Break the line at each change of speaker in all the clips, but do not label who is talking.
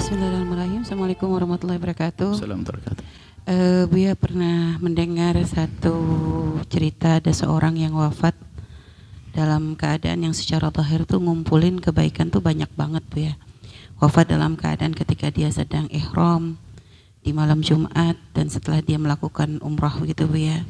Bismillahirrahmanirrahim. Assalamualaikum warahmatullahi wabarakatuh.
Assalamualaikum.
Buya pernah mendengar satu cerita ada seorang yang wafat dalam keadaan yang secara zahir tuh ngumpulin kebaikan tuh banyak banget Buya. Wafat dalam keadaan ketika dia sedang ihram di malam Jumat dan setelah dia melakukan umrah gitu Buya.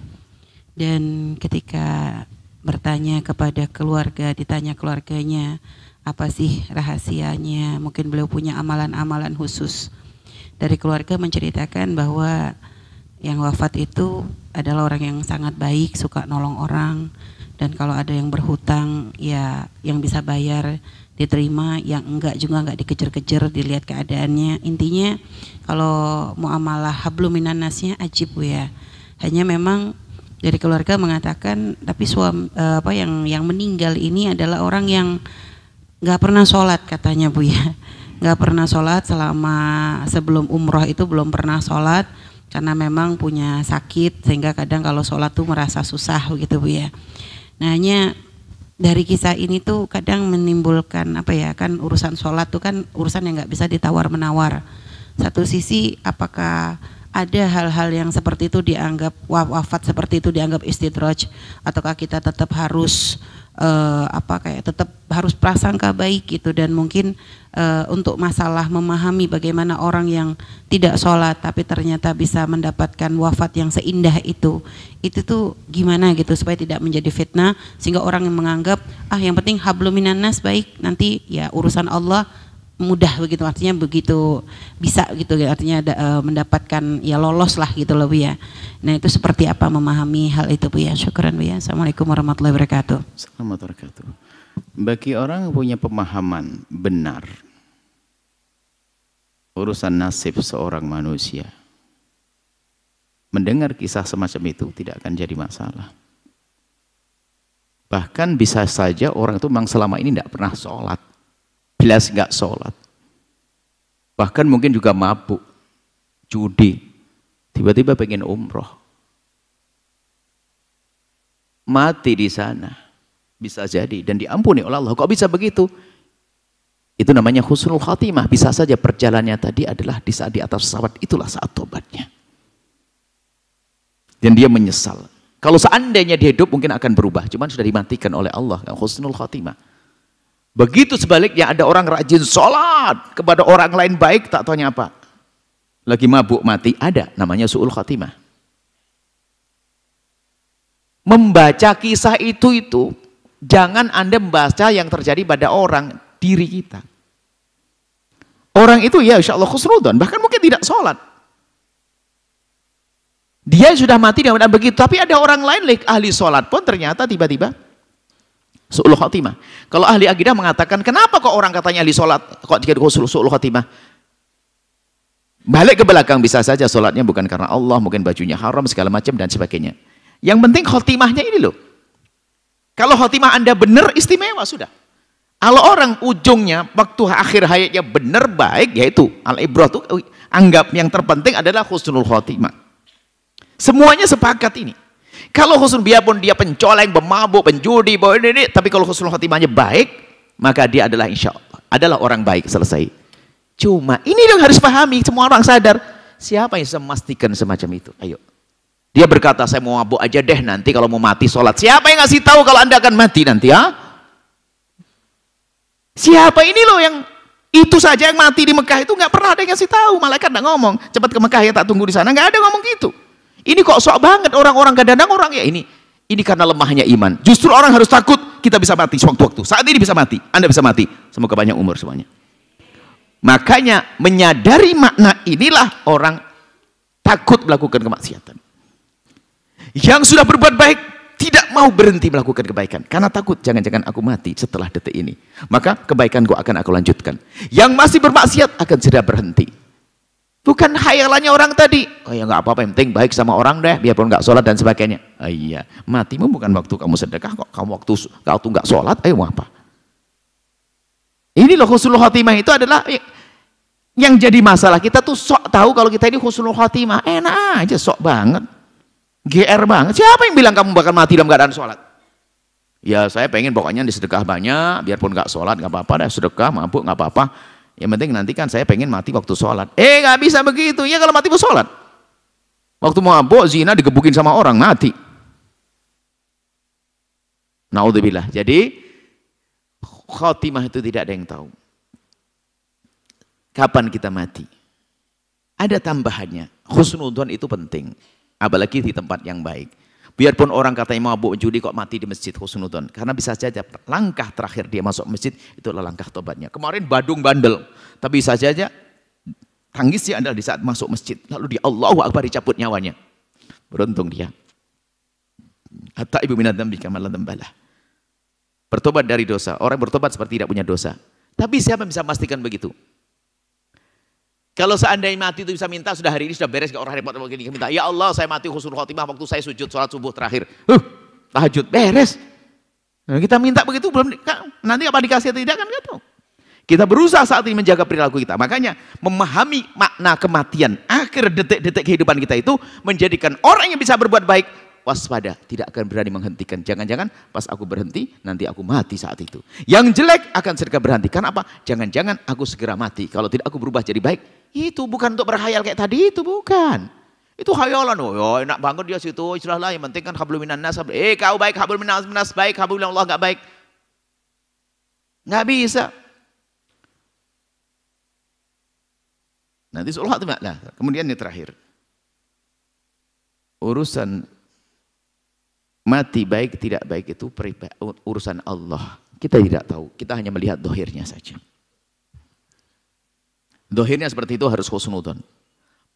Dan ketika bertanya kepada keluarga, ditanya keluarganya, apa sih rahasianya? Mungkin beliau punya amalan-amalan khusus. Dari keluarga menceritakan bahwa yang wafat itu adalah orang yang sangat baik, suka nolong orang, dan kalau ada yang berhutang ya yang bisa bayar diterima, yang enggak juga enggak dikejar-kejar, dilihat keadaannya. Intinya kalau muamalah hablum minan nasnya ajib Bu ya. Hanya memang dari keluarga mengatakan tapi yang meninggal ini adalah orang yang nggak pernah sholat katanya Bu ya, nggak pernah sholat selama sebelum umroh itu belum pernah sholat karena memang punya sakit sehingga kadang kalau sholat tuh merasa susah gitu Bu ya. Nah hanya dari kisah ini tuh kadang menimbulkan apa ya, kan urusan sholat tuh kan urusan yang nggak bisa ditawar menawar. Satu sisi apakah ada hal-hal yang seperti itu dianggap wafat seperti itu dianggap istidraj, ataukah kita tetap harus tetap harus prasangka baik gitu, dan mungkin untuk masalah memahami bagaimana orang yang tidak sholat tapi ternyata bisa mendapatkan wafat yang seindah itu tuh gimana gitu supaya tidak menjadi fitnah sehingga orang yang menganggap yang penting hablum minan nas baik, nanti ya urusan Allah mudah begitu, artinya begitu bisa gitu artinya mendapatkan ya lolos lah gitu loh Bu ya. Nah itu seperti apa memahami hal itu Bu ya. Syukran Bu ya. Assalamualaikum warahmatullahi wabarakatuh.
Assalamualaikum warahmatullahi wabarakatuh. Bagi orang yang punya pemahaman benar urusan nasib seorang manusia, mendengar kisah semacam itu tidak akan jadi masalah. Bahkan bisa saja orang itu memang selama ini tidak pernah sholat, jelas nggak sholat, bahkan mungkin juga mabuk, judi, tiba-tiba pengen umroh, mati di sana, bisa jadi dan diampuni oleh Allah. Kok bisa begitu? Itu namanya husnul khatimah. Bisa saja perjalanannya tadi adalah di saat di atas pesawat itulah saat tobatnya, dan dia menyesal. Kalau seandainya dia hidup mungkin akan berubah, cuman sudah dimatikan oleh Allah, husnul khatimah. Begitu sebaliknya, ada orang rajin sholat kepada orang lain baik, tak taunya apa, lagi mabuk mati, ada namanya su'ul khatimah. Membaca kisah itu jangan Anda membaca yang terjadi pada orang, diri kita. Orang itu ya insya Allah khusnudon, bahkan mungkin tidak sholat, dia sudah mati dengan begitu, tapi ada orang lain ahli sholat pun ternyata tiba-tiba su'ul khatimah. Kalau ahli akidah mengatakan, kenapa kok orang katanya ahli sholat kok jadi su'ul khatimah? Balik ke belakang, bisa saja sholatnya bukan karena Allah, mungkin bajunya haram segala macam dan sebagainya. Yang penting khotimahnya ini loh. Kalau khotimah Anda benar, istimewa sudah. Kalau orang ujungnya waktu akhir hayatnya benar baik, yaitu al-ibrah itu anggap yang terpenting adalah husnul khotimah. Semuanya sepakat ini. Kalau husnul, biarpun dia pencoleng, pemabuk, penjudi, tapi kalau husnul khotimahnya baik, maka dia adalah insya Allah adalah orang baik, selesai. Cuma ini yang harus pahami, semua orang sadar. Siapa yang bisa memastikan semacam itu? Ayo. Dia berkata, saya mau mabuk aja deh, nanti kalau mau mati sholat. Siapa yang ngasih tahu kalau Anda akan mati nanti ya? Siapa ini loh yang itu saja yang mati di Mekah itu nggak pernah ada yang ngasih tahu. Malaikat nggak ngomong, cepat ke Mekah ya, tak tunggu di sana. Nggak ada ngomong gitu. Ini kok sok banget orang-orang, kadang-kadang orang ya ini karena lemahnya iman. Justru orang harus takut kita bisa mati sewaktu-waktu. Saat ini bisa mati, Anda bisa mati. Semoga panjang umur semuanya. Makanya menyadari makna inilah orang takut melakukan kemaksiatan. Yang sudah berbuat baik tidak mau berhenti melakukan kebaikan karena takut jangan-jangan aku mati setelah detik ini. Maka kebaikan akan aku lanjutkan. Yang masih bermaksiat akan segera berhenti. Bukan khayalannya orang tadi, oh ya nggak apa-apa, yang penting baik sama orang deh, biarpun nggak sholat dan sebagainya. Iya, matimu bukan waktu kamu sedekah kok, kamu waktu nggak sholat, ayo mau apa? Ini loh husnul khatimah itu adalah yang jadi masalah. Kita tuh sok tahu kalau kita ini husnul khatimah, enak aja, sok banget, GR banget. Siapa yang bilang kamu bakal mati dalam keadaan sholat? Ya saya pengen pokoknya disedekah banyak, biarpun nggak sholat nggak apa-apa deh, sedekah mabuk nggak apa-apa. Yang penting nanti kan saya pengen mati waktu sholat. Nggak bisa begitu. Ya kalau mati mau sholat. Waktu mabuk zina digebukin sama orang mati. Naudzubillah. Jadi khotimah itu tidak ada yang tahu. Kapan kita mati? Ada tambahannya. Husnudzon itu penting. Apalagi di tempat yang baik. Biarpun orang katanya mabuk judi kok mati di masjid, husnudzon. Karena bisa saja langkah terakhir dia masuk masjid itu adalah langkah tobatnya. Kemarin badung bandel. Tapi bisa saja tangisnya adalah di saat masuk masjid. Lalu di Allahu Akbar dicabut nyawanya. Beruntung dia. Hatta ibu minat dzambi kama la dzambalah. Bertobat dari dosa. Orang bertobat seperti tidak punya dosa. Tapi siapa yang bisa memastikan begitu? Kalau seandainya mati itu bisa minta, sudah hari ini sudah beres, gak orang repot begini minta. Ya Allah, saya mati husnul khotimah waktu saya sujud sholat subuh terakhir. Tahajud beres. Nah, kita minta begitu belum, nanti apa dikasih atau tidak kan nggak tahu. Kita berusaha saat ini menjaga perilaku kita. Makanya memahami makna kematian akhir detik-detik kehidupan kita itu menjadikan orang yang bisa berbuat baik waspada, tidak akan berani menghentikan. Jangan-jangan pas aku berhenti, nanti aku mati saat itu. Yang jelek akan segera berhenti. Karena apa? Jangan-jangan aku segera mati. Kalau tidak aku berubah jadi baik. Itu bukan untuk berhayal kayak tadi, itu bukan. Itu hayalan. Oh, enak banget dia situ. Istilahlah yang penting kan hablum minan nas. Kau baik, hablum minan nas baik, hablum minallah enggak baik. Enggak bisa. Nanti sholat itu. Nah, kemudian yang terakhir. Urusan mati baik tidak baik itu urusan Allah. Kita tidak tahu. Kita hanya melihat dohirnya saja. Dohirnya seperti itu harus husnudzon.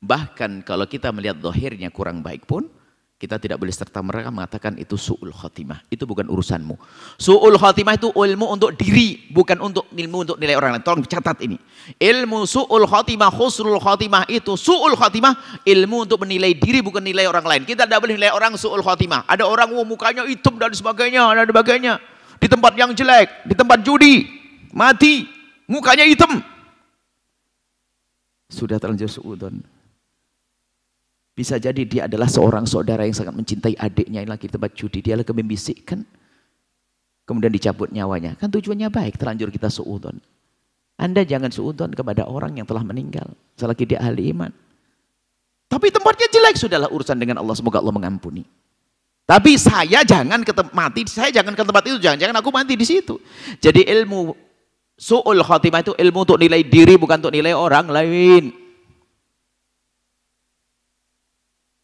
Bahkan kalau kita melihat dohirnya kurang baik pun, kita tidak boleh serta-merta mengatakan itu su'ul khotimah. Itu bukan urusanmu. Su'ul khotimah itu ilmu untuk diri, bukan untuk ilmu untuk nilai orang lain. Tolong catat ini. Ilmu su'ul khotimah, husnul khotimah itu su'ul khotimah, ilmu untuk menilai diri bukan nilai orang lain. Kita tidak boleh nilai orang su'ul khotimah. Ada orang mukanya hitam dan sebagainya, dan sebagainya. Di tempat yang jelek, di tempat judi, mati, mukanya hitam. Sudah terlanjur su'udon. Bisa jadi dia adalah seorang saudara yang sangat mencintai adiknya yang lagi di tempat judi. Dia lagi membisikkan. Kemudian dicabut nyawanya. Kan tujuannya baik, terlanjur kita su'udon. Anda jangan su'udon kepada orang yang telah meninggal. Selagi dia ahli iman. Tapi tempatnya jelek, sudahlah urusan dengan Allah. Semoga Allah mengampuni. Tapi saya jangan ke mati, saya jangan ke tempat itu. Jangan aku mati di situ. Jadi ilmu su'ul khotimah itu ilmu untuk nilai diri, bukan untuk nilai orang lain.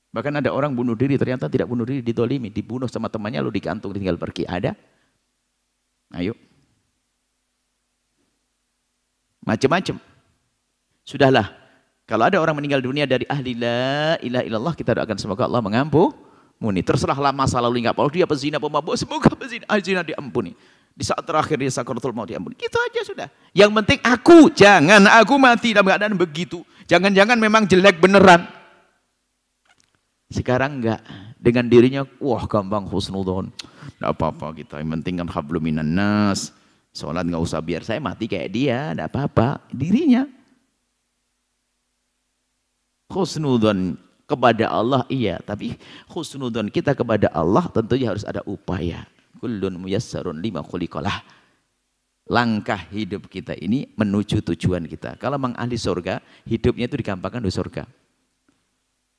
Bahkan ada orang bunuh diri, ternyata tidak bunuh diri, ditolimi, dibunuh sama temannya, lalu digantung, tinggal pergi. Ada? Ayo. Macam-macam. Sudahlah. Kalau ada orang meninggal dunia dari ahli la ilaha illallah, kita doakan semoga Allah mengampuni. Terserahlah masa lalu enggak apa, dia pezina, pemabuk, semoga pezina diampuni. Di saat terakhir dia sakaratul maut diampuni. Itu aja sudah. Yang penting jangan aku mati dalam keadaan begitu. Jangan-jangan memang jelek beneran. Sekarang enggak, dengan dirinya, wah gampang husnudzon. Enggak apa-apa kita, yang penting kan hablum minan nas. Sholat enggak usah biar saya mati kayak dia, enggak apa-apa. Dirinya. Husnudzon kepada Allah iya, tapi husnudzon kita kepada Allah tentunya harus ada upaya. Kullun muyassarun lima khuliqalah. Langkah hidup kita ini menuju tujuan kita. Kalau memang ahli surga, hidupnya itu digampangkan di surga.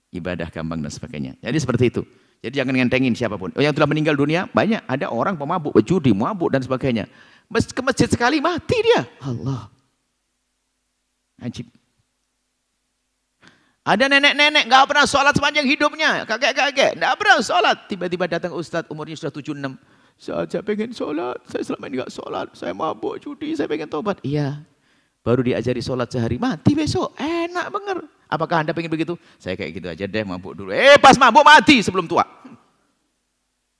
Ibadah gampang dan sebagainya. Jadi seperti itu. Jadi jangan ngentengin siapapun. Yang telah meninggal dunia banyak. Ada orang pemabuk, pejudi, mabuk dan sebagainya. Ke masjid sekali mati dia. Allah. Ajib. Ada nenek-nenek nggak pernah sholat sepanjang hidupnya. Kakek-kakek nggak pernah sholat. Tiba-tiba datang ustadz umurnya sudah 76. Saya pengen sholat. Saya selama ini nggak sholat. Saya mabuk, judi. Saya pengen tobat. Iya. Baru diajari sholat sehari. Mati besok. Enak banget. Apakah Anda pengen begitu? Saya kayak gitu aja deh, mabuk dulu. Pas mabuk mati sebelum tua.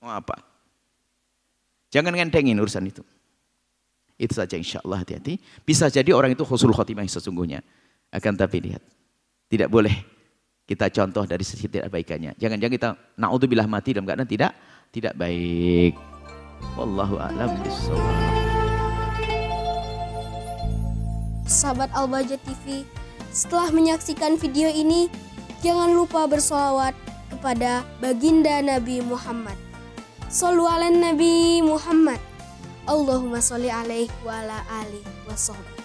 Mau apa? Jangan ngentengin urusan itu. Itu saja insya Allah, hati-hati. Bisa jadi orang itu husnul khotimah yang sesungguhnya. Akan tapi lihat. Tidak boleh kita contoh dari sisi tidak baikannya. Jangan-jangan kita na'udzubillah mati dalam keadaan tidak baik. Wallahu a'lam bishawab.
Sahabat Al-Bahjah TV, setelah menyaksikan video ini, jangan lupa bersolawat kepada baginda Nabi Muhammad. Shollu ala Nabi Muhammad. Allahumma sholli alaihi wa ala alihi wa sahbihi.